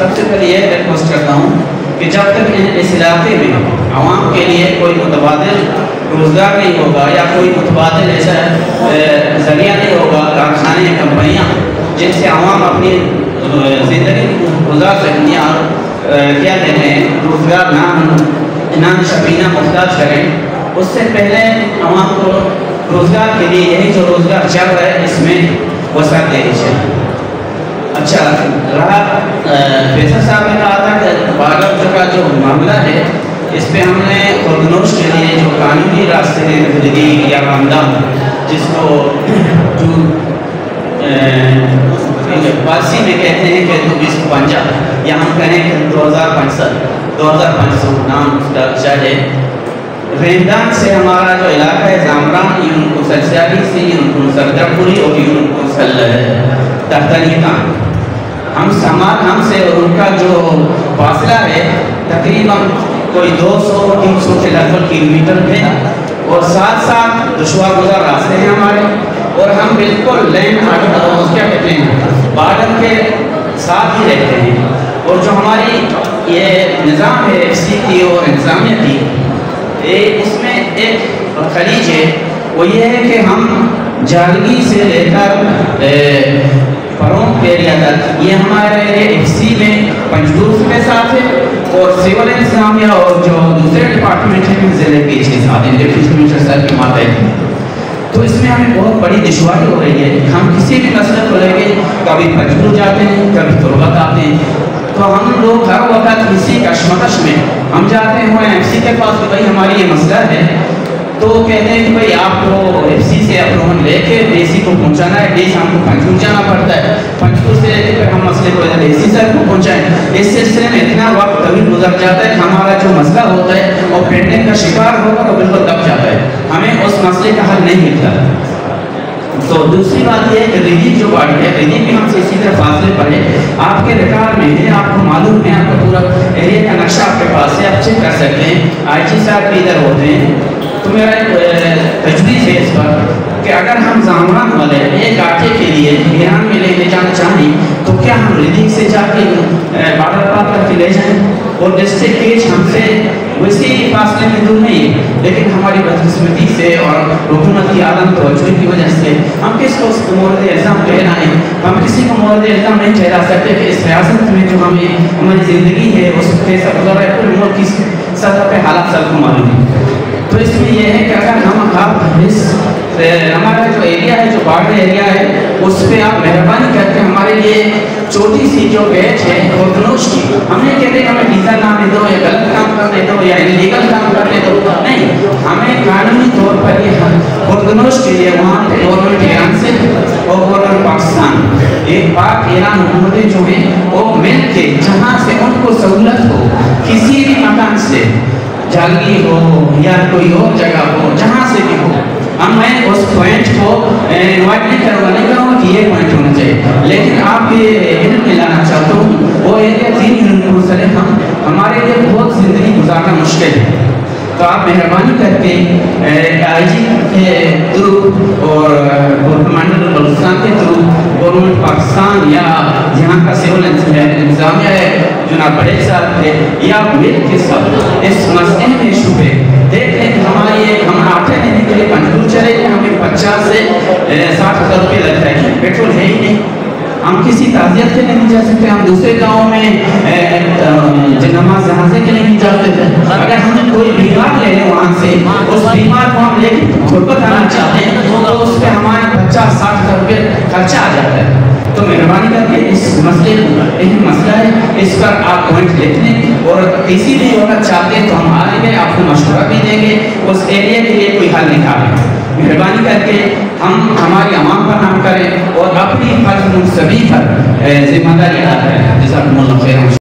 سب سے پہلے یہ ریکویسٹ کرتا ہوں کہ جب تک اس علاقے میں عوام کے لیے کوئی متبادل روزگار نہیں ہوگا یا کوئی متبادل ایسا ذریعہ نہیں ہوگا، کارخانے یا کمپنیاں جن سے عوام اپنی زندگی گزار سکیں اور کیا کہتے ہیں روزگار نان شبینہ محتاج کریں، اس سے پہلے عوام کو روزگار کے لیے یہی جو روزگار چل رہا ہے اس میں وسعت دینی چاہیے۔ اچھا رہا فیصل صاحب نے کہا تھا کہ باغ کا جو معاملہ ہے اس پہ ہم نے خوردنوش کے لیے جو قانونی راستے ہیں تجدید یا آمدن جس کو جو فارسی میں کہتے ہیں کہ 2050 یا ہم کہیں کہ 2500 نام اس کا شاید ہے، ریندان سے ہمارا جو علاقہ ہے زامران یون کو سلسیالی سے یون کو سردر پوری اور یون کو تختنیکان ہم سے اور ان کا جو فاصلہ ہے تقریباً کوئی 200-300 کے لگ بھگ کلومیٹر ہے اور ساتھ ساتھ دشوار گزار راستے ہیں ہمارے، اور ہم بالکل لینڈ کیا کہتے ہیں بارڈر کے ساتھ ہی رہتے ہیں، اور جو ہماری یہ نظام ہے ایف سی کی اور انتظامیہ کی اس میں ایک خلیج ہے، وہ یہ ہے کہ ہم جالگی سے لے کر پرونک ایریا تک یہ ہمارے ایف سی میں پنجدور کے ساتھ ہے، اور سیول انتظامیہ اور جو دوسرے ڈپارٹمنٹ ہیں ضلع کے 6-7 کلومیٹر سر کے ماتحت ہیں۔ تو اس میں ہمیں بہت بڑی دشواری ہو رہی ہے، ہم کسی بھی مسئلے کو لے کے کبھی پنجدور جاتے ہیں کبھی تربت آتے ہیں، تو ہم لوگ ہر وقت کسی کشمکش میں ہم جاتے ہیں ایف سی کے پاس کہ بھائی ہماری یہ مسئلہ ہے، تو کہتے ہیں کہ بھائی آپ کو ایف سی سے اپروول لے کے ڈی سی کو پہنچانا ہے، ڈی سی ہم کو پنجدور جانا پڑتا ہے، پنجدور سے لے کے پھر ہم مسئلے کو ڈی سی سر کو پہنچائیں، اس سلسلے میں اتنا وقت طویل گزر جاتا ہے کہ ہمارا جو مسئلہ ہوتا ہے اور پینڈنگ کا شکار ہوگا تو بالکل دب جاتا ہے، ہمیں اس مسئلے کا حل نہیں ملتا۔ تو دوسری بات یہ ہے کہ ریلیف جو باڈی ہے، ریلیف بھی ہم سے اسی طرح فاصلے پر ہے، آپ کے ریکارڈ میں ہے، آپ کو معلوم ہے، آپ کا پورا ایریا کا نقشہ آپ کے پاس ہے، آپ چیک کر سکتے ہیں، آئی جی صاحب بھی ادھر ہوتے ہیں۔ تو میرا ایک تجویز ہے اس پر کہ اگر ہم زامران والے ایک آٹے کے لیے ایران میں لے جانا چاہیں تو کیا ہم ریلیف سے جا کے بارڈر پار کر کے لے جائیں، اور ڈسٹرکٹ کیج ہم سے ویسے ہی فاصلے میں دور نہیں ہے، لیکن ہماری بدقسمتی سے اور حکومت کی عدم توجہ کی وجہ سے ہم کس کو مورد الزام ٹھہرائیں، ہم کسی کو مورد الزام نہیں ٹھہرا سکتے کہ اس ریاست میں جو ہماری زندگی ہے اس کیسا گزر ہے، پورے ملک کی سطح پہ حالات سب کو معلوم ہے۔ تو اس میں یہ ہے کہ اگر ہمارا جو ایریا ہے جو بارڈر ایریا ہے اس پہ آپ مہربانی کر کے ہمارے لیے چھوٹی سی جو بیچ ہے خوردنوش کی، ہم نہیں کہتے کہ ہمیں ویزا نہ دے دو یا غلط کام کرنے دو یا انلیگل کام کرنے دو، نہیں، ہمیں قانونی طور پر یہ خوردنوش کے لیے وہاں پہ گورنمنٹ ایران سے اور گورنمنٹ پاکستان ایک پاک ایران حکومتیں جو ہیں وہ مل کے جہاں سے ان کو سہولت ہو کسی بھی مکان سے جالگی ہو یا کوئی اور جگہ ہو جہاں سے بھی ہو، میں اس پوائنٹ کو انوائٹ نہیں کروں گا، نہیں کہوں گا کہ یہ پوائنٹ ہونا چاہیے، لیکن آپ یہ علم میں لانا چاہتا ہوں وہ ایریا 3 یونٹ منسلے ہمارے لیے بہت زندگی گزارنا مشکل ہے، تو آپ مہربانی کر کے آئی جی کے تھرو اور کمانڈر بلوچستان کے تھرو گورنمنٹ پاکستان یا یہاں کا سیول انتظامیہ ہے جناب بڑے صاحب تھے یا مل کے سب اس مسئلے میں ایشو پہ دیکھ لیں کہ ہم آٹے لینے کے لیے پنجدور چلے گئے، ہمیں 50 سے 60 ہزار روپے لگتا ہے، پیٹرول ہے ہی نہیں، ہم کسی تعزیت کے لیے نہیں جا سکتے، ہم دوسرے گاؤں میں نماز جنازے کے لیے نہیں جاتے تھے، اگر ہم کوئی بیمار لے لیں وہاں سے اس بیمار کو ہم لے کے غربت آنا چاہتے ہیں تو اس پہ ہمارے 50-60 ہزار روپے خرچہ آ جاتا ہے۔ تو مہربانی کر کے اس مسئلے اہم مسئلہ ہے، اس پر آپ پوائنٹ لکھ لیں، اور کسی بھی وقت چاہتے ہیں تو ہم آئیں گے، آپ کو مشورہ بھی دیں گے، اس ایریا کے لیے کوئی حل نکالیں۔ مہربانی کر کے ہم ہماری عوام پر نام کریں اور اپنی فرض منصبی پر ذمہ داری ادا کریں۔ جزاکم اللہ خیر۔